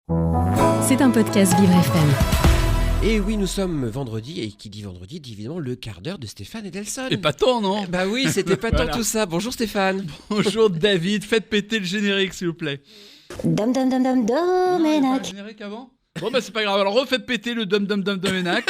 C'est un podcast Vivre FM. Et oui, nous sommes vendredi, et qui dit vendredi dit évidemment le quart d'heure de Stéphane Edelson. Et pas tant, non? Bah oui, c'était pas Voilà. tant tout ça. Bonjour Stéphane. Bonjour David, faites péter le générique s'il vous plaît. Dom dom dom dom Non, il y a pas le Doménac. générique avant? Bon bah c'est pas grave, alors refaites péter le dom dom dom doménac.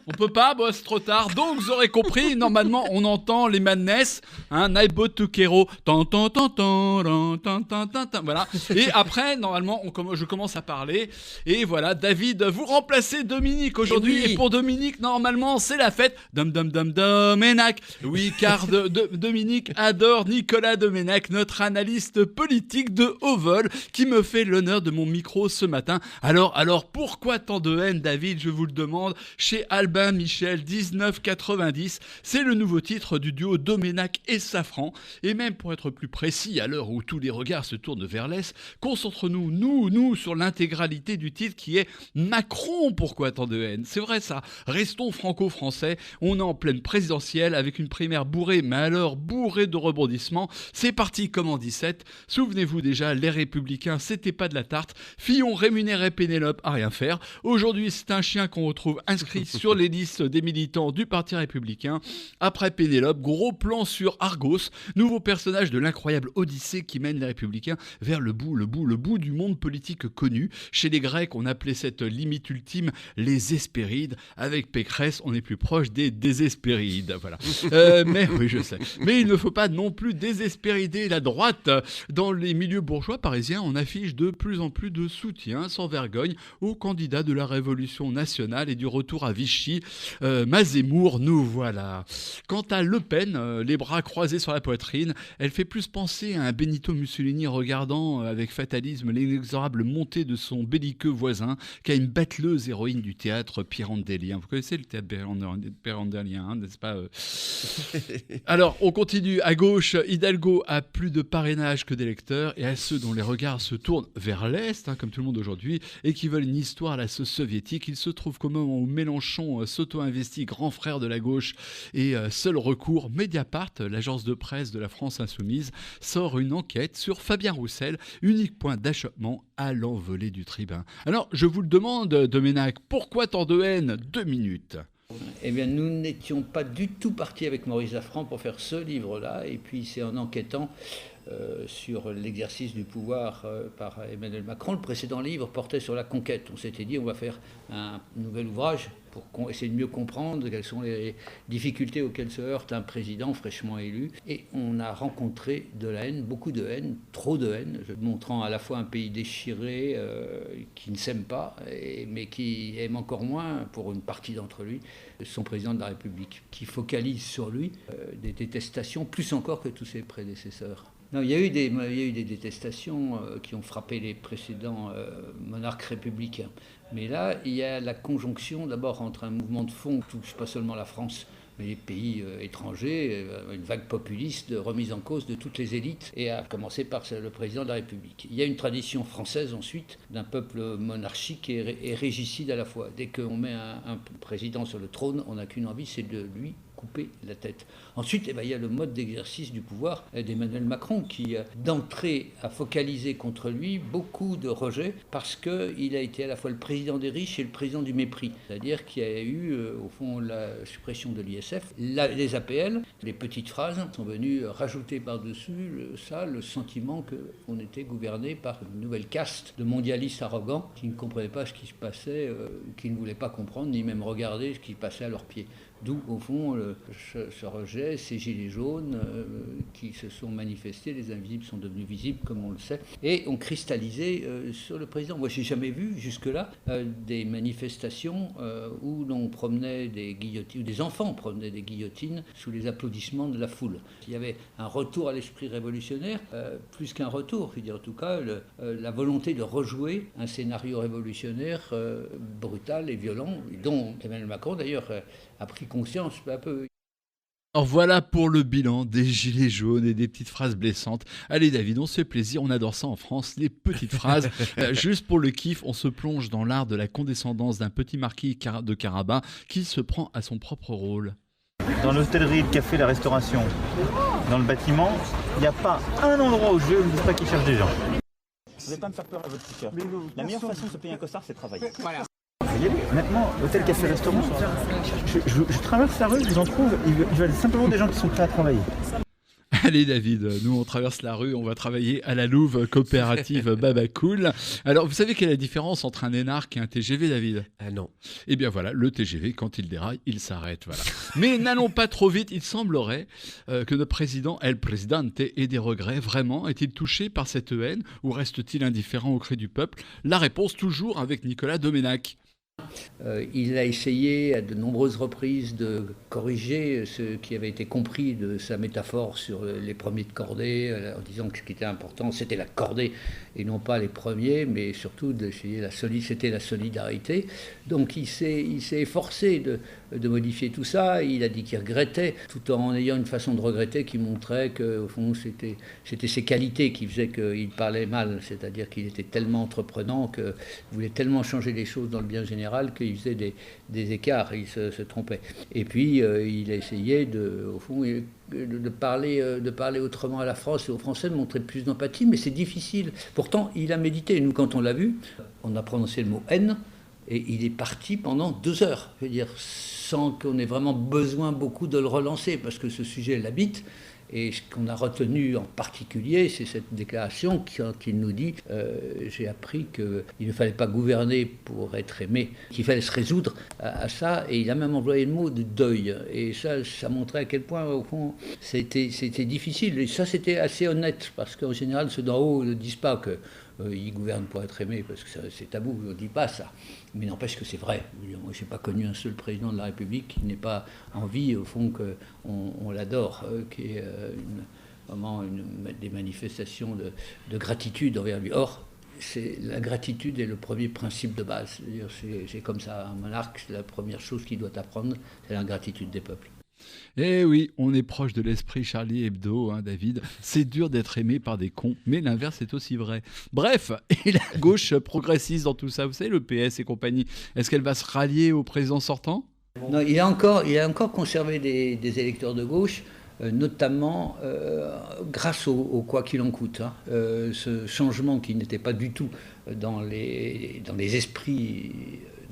On peut pas, bon c'est trop tard. Donc vous aurez compris, normalement on entend les Madness, Naibo Tukero, tan tan tan tan tan tan tan tan, voilà. Et après normalement je commence à parler et voilà, David, vous remplacez Dominique aujourd'hui. oui. Et pour Dominique normalement c'est la fête. Dom dom dom doménac. Oui, car Dominique adore Nicolas Doménac, notre analyste politique de haut vol, qui me fait l'honneur de mon micro ce matin. Alors, pourquoi tant de haine, David, je vous le demande, chez Albin Michel, 1990. C'est le nouveau titre du duo Doménac et Safran. Et même pour être plus précis, à l'heure où tous les regards se tournent vers l'Est, concentrons-nous, nous, sur l'intégralité du titre qui est Macron. Pourquoi tant de haine? C'est vrai ça. Restons franco-français. On est en pleine présidentielle avec une primaire bourrée, mais alors bourrée de rebondissements. C'est parti comme en 17. Souvenez-vous déjà, les Républicains, c'était pas de la tarte. Fillon rémunéré Pénélope à rien faire. Aujourd'hui, c'est un chien qu'on retrouve inscrit sur les listes des militants du Parti républicain. Après Pénélope, gros plan sur Argos, nouveau personnage de l'incroyable Odyssée qui mène les Républicains vers le bout du monde politique connu. Chez les Grecs, on appelait cette limite ultime les Hespérides. Avec Pécresse, on est plus proche des Désespérides. Voilà. Mais oui, je sais. Mais il ne faut pas non plus désespérider la droite. Dans les milieux bourgeois parisiens, on affiche de plus en plus de soutien sans vergogne aux candidats de la Révolution nationale et du retour à Vichy. Mazemmour, nous voilà. Quant à Le Pen, les bras croisés sur la poitrine, elle fait plus penser à un Benito Mussolini regardant avec fatalisme l'inexorable montée de son belliqueux voisin qu'à une battleuse héroïne du théâtre pirandélien. Vous connaissez le théâtre pirandélien, n'est-ce pas Alors, on continue. À gauche, Hidalgo a plus de parrainage que d'électeurs, et à ceux dont les regards se tournent vers l'Est, comme tout le monde aujourd'hui, et qui veulent une histoire à la sauce soviétique, il se trouve qu'au moment où Mélenchon s'auto-investit grand frère de la gauche et seul recours, Mediapart, l'agence de presse de la France insoumise, sort une enquête sur Fabien Roussel, unique point d'achoppement à l'envolée du tribun. Alors, je vous le demande, Doménac, pourquoi tant de haine? 2 minutes. Eh bien, nous n'étions pas du tout partis avec Maurice Safran pour faire ce livre-là. Et puis, c'est en enquêtant sur l'exercice du pouvoir par Emmanuel Macron. Le précédent livre portait sur la conquête. On s'était dit, on va faire un nouvel ouvrage pour essayer de mieux comprendre quelles sont les difficultés auxquelles se heurte un président fraîchement élu. Et on a rencontré de la haine, beaucoup de haine, trop de haine, montrant à la fois un pays déchiré qui ne s'aime pas, mais qui aime encore moins, pour une partie d'entre lui, son président de la République, qui focalise sur lui des détestations, plus encore que tous ses prédécesseurs. Non, il y a eu des détestations qui ont frappé les précédents monarques républicains. Mais là, il y a la conjonction d'abord entre un mouvement de fond qui touche pas seulement la France, mais les pays étrangers, une vague populiste de remise en cause de toutes les élites, et à commencer par le président de la République. Il y a une tradition française ensuite d'un peuple monarchique et régicide à la fois. Dès qu'on met un président sur le trône, on n'a qu'une envie, c'est de lui couper la tête. Ensuite, il y a le mode d'exercice du pouvoir d'Emmanuel Macron qui, d'entrée, a focalisé contre lui beaucoup de rejets parce qu'il a été à la fois le président des riches et le président du mépris. C'est-à-dire qu'il y a eu, au fond, la suppression de l'ISF, les APL, les petites phrases sont venues rajouter par-dessus le sentiment qu'on était gouverné par une nouvelle caste de mondialistes arrogants qui ne comprenaient pas ce qui se passait, qui ne voulaient pas comprendre ni même regarder ce qui passait à leurs pieds. D'où, au fond, ce rejet, ces gilets jaunes qui se sont manifestés, les invisibles sont devenus visibles, comme on le sait, et ont cristallisé sur le président. Moi, je n'ai jamais vu, jusque-là, des manifestations où l'on promenait des guillotines, où des enfants promenaient des guillotines sous les applaudissements de la foule. Il y avait un retour à l'esprit révolutionnaire, plus qu'un retour, je veux dire, en tout cas, la volonté de rejouer un scénario révolutionnaire brutal et violent, dont Emmanuel Macron, d'ailleurs, a pris conscience peu à peu. Alors voilà pour le bilan des gilets jaunes et des petites phrases blessantes. Allez David, on se fait plaisir, on adore ça en France, les petites phrases. Juste pour le kiff, on se plonge dans l'art de la condescendance d'un petit marquis de Carabas qui se prend à son propre rôle. Dans l'hôtellerie, le café, la restauration, dans le bâtiment, il n'y a pas un endroit où je vais où je ne dis pas qu'ils cherchent des gens. voulez pas me faire peur à votre petit cœur. La meilleure façon de se payer un costard, c'est de travailler. Voilà. Faut y aller. Honnêtement, hôtel, café, restaurant, je traverse la rue, je vous en trouve, il y a simplement des gens qui sont prêts à travailler. Allez David, nous on traverse la rue, on va travailler à la Louve coopérative Babacool. Alors vous savez quelle est la différence entre un énarque et un TGV, David ? Ah non. Eh bien voilà, le TGV, quand il déraille, il s'arrête. Voilà. Mais n'allons pas trop vite, il semblerait que notre président, El Presidente, ait des regrets. Vraiment, est-il touché par cette haine ou reste-t-il indifférent au cri du peuple ? La réponse toujours avec Nicolas Domenach. Il a essayé à de nombreuses reprises de corriger ce qui avait été compris de sa métaphore sur les premiers de cordée, en disant que ce qui était important, c'était la cordée et non pas les premiers, mais surtout d'essayer c'était la solidarité. Donc il s'est efforcé de modifier tout ça. Il a dit qu'il regrettait, tout en ayant une façon de regretter qui montrait qu'au fond, c'était ses qualités qui faisaient qu'il parlait mal, c'est-à-dire qu'il était tellement entreprenant, qu'il voulait tellement changer les choses dans le bien général qu'il faisait des écarts, il se trompait. Et puis, il a essayé, au fond, de parler autrement à la France et aux Français, de montrer plus d'empathie, mais c'est difficile. Pourtant, il a médité. Nous, quand on l'a vu, on a prononcé le mot « haine », et il est parti pendant 2 heures, je veux dire, sans qu'on ait vraiment besoin beaucoup de le relancer, parce que ce sujet l'habite. Et ce qu'on a retenu en particulier, c'est cette déclaration qu'il nous dit j'ai appris qu'il ne fallait pas gouverner pour être aimé, qu'il fallait se résoudre à ça. Et il a même employé le mot de deuil. Et ça montrait à quel point, au fond, c'était difficile. Et ça, c'était assez honnête, parce qu'en général, ceux d'en haut ne disent pas que il gouverne pour être aimé, parce que c'est tabou, on ne dit pas ça. Mais n'empêche que c'est vrai. Moi, je n'ai pas connu un seul président de la République qui n'ait pas envie, au fond, qu'on l'adore, qui est vraiment des manifestations de gratitude envers lui. Or, la gratitude est le premier principe de base. C'est comme ça, un monarque, la première chose qu'il doit apprendre, c'est la gratitude des peuples. Eh oui, on est proche de l'esprit Charlie Hebdo, hein, David. C'est dur d'être aimé par des cons, mais l'inverse est aussi vrai. Bref, et la gauche progressiste dans tout ça, vous savez, le PS et compagnie, est-ce qu'elle va se rallier au président sortant ? Non, il a encore conservé des électeurs de gauche, notamment grâce au quoi qu'il en coûte. Hein. Ce changement qui n'était pas du tout dans les esprits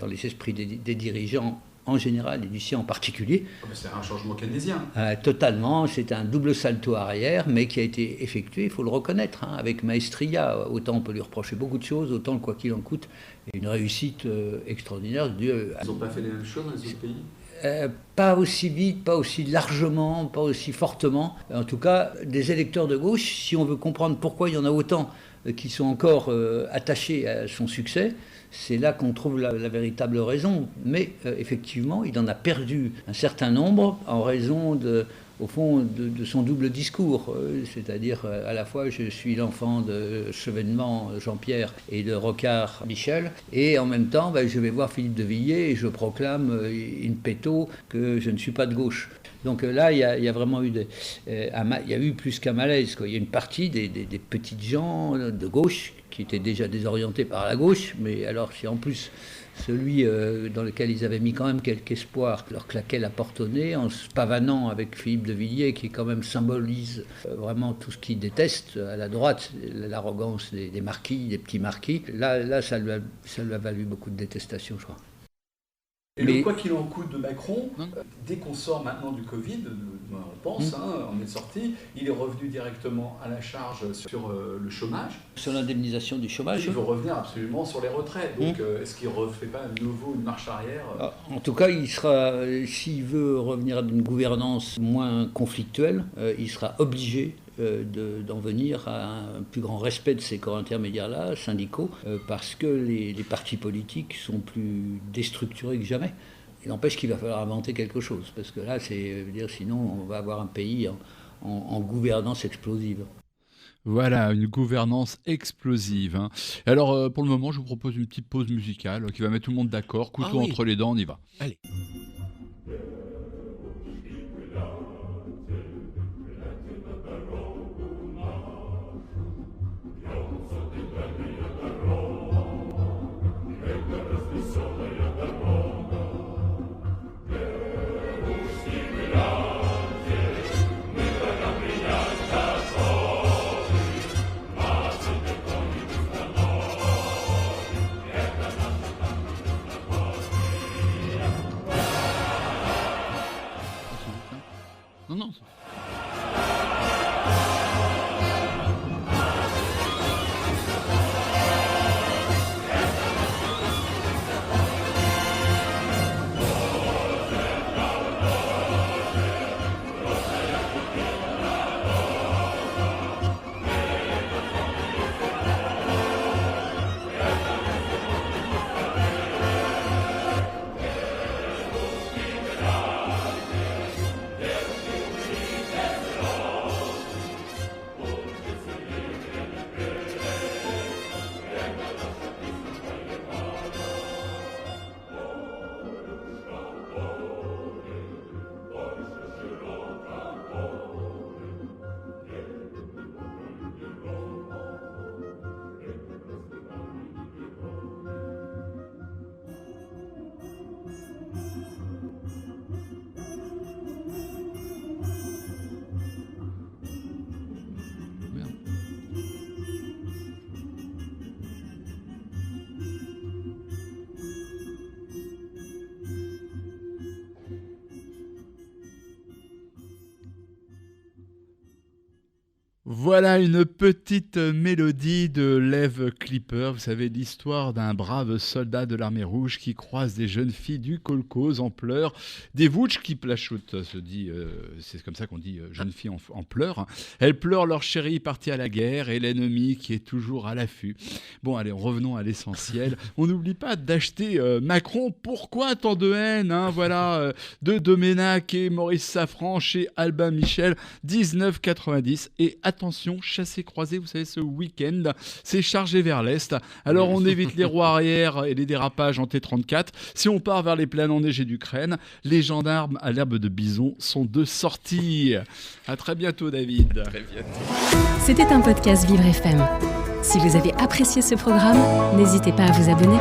des dirigeants en général et du sien en particulier. C'est un changement keynésien. Totalement, c'est un double salto arrière, mais qui a été effectué, il faut le reconnaître, hein, avec maestria. Autant on peut lui reprocher beaucoup de choses, autant quoi qu'il en coûte, une réussite extraordinaire. Ils n'ont pas fait les mêmes choses dans les autres pays ? Pas aussi vite, pas aussi largement, pas aussi fortement. En tout cas, des électeurs de gauche, si on veut comprendre pourquoi il y en a autant qui sont encore attachés à son succès, c'est là qu'on trouve la véritable raison. Mais effectivement, il en a perdu un certain nombre en raison au fond, de son double discours. C'est-à-dire, à la fois, je suis l'enfant de Chevènement Jean-Pierre et de Rocard Michel, et en même temps, je vais voir Philippe de Villiers et je proclame in petto que je ne suis pas de gauche. Donc là, il y a vraiment eu il y a eu plus qu'un malaise, quoi. Il y a une partie des petites gens de gauche qui étaient déjà désorientés par la gauche, mais alors si en plus celui dans lequel ils avaient mis quand même quelque espoir leur claquait la porte au nez en se pavanant avec Philippe de Villiers, qui quand même symbolise vraiment tout ce qu'ils détestent à la droite, l'arrogance des marquis, des petits marquis. Là ça lui a valu beaucoup de détestation, je crois. Et le quoi qu'il en coûte de Macron, dès qu'on sort maintenant du Covid, on pense, on est sorti, il est revenu directement à la charge sur le chômage. Sur l'indemnisation du chômage. Il veut revenir absolument sur les retraites. Donc est-ce qu'il ne refait pas à nouveau une marche arrière En tout cas, s'il veut revenir à une gouvernance moins conflictuelle, il sera obligé d'en venir à un plus grand respect de ces corps intermédiaires-là, syndicaux, parce que les partis politiques sont plus déstructurés que jamais. Il n'empêche qu'il va falloir inventer quelque chose, parce que là, sinon on va avoir un pays en gouvernance explosive. Voilà, une gouvernance explosive. Hein. Alors, pour le moment, je vous propose une petite pause musicale qui va mettre tout le monde d'accord. Couteau entre les dents, on y va. Allez. Non. Voilà une petite mélodie de Lev Clipper. Vous savez l'histoire d'un brave soldat de l'armée rouge qui croise des jeunes filles du kolkhoz en pleurs, des vouches qui plachotent, se dit, c'est comme ça qu'on dit jeunes filles en pleurs. Elles pleurent leur chéri parti à la guerre et l'ennemi qui est toujours à l'affût. Bon allez, revenons à l'essentiel. On n'oublie pas d'acheter Macron. Pourquoi tant de haine voilà, de Doménac et Maurice Safran chez Albin Michel, 19,90. Et attention, chassé-croisé, vous savez, ce week-end, c'est chargé vers l'est. Alors on évite les roues arrière et les dérapages en T34. Si on part vers les plaines enneigées d'Ukraine, les gendarmes à l'herbe de bison sont de sortie. À très bientôt, David. Très bientôt. C'était un podcast Vivre FM. Si vous avez apprécié ce programme, n'hésitez pas à vous abonner.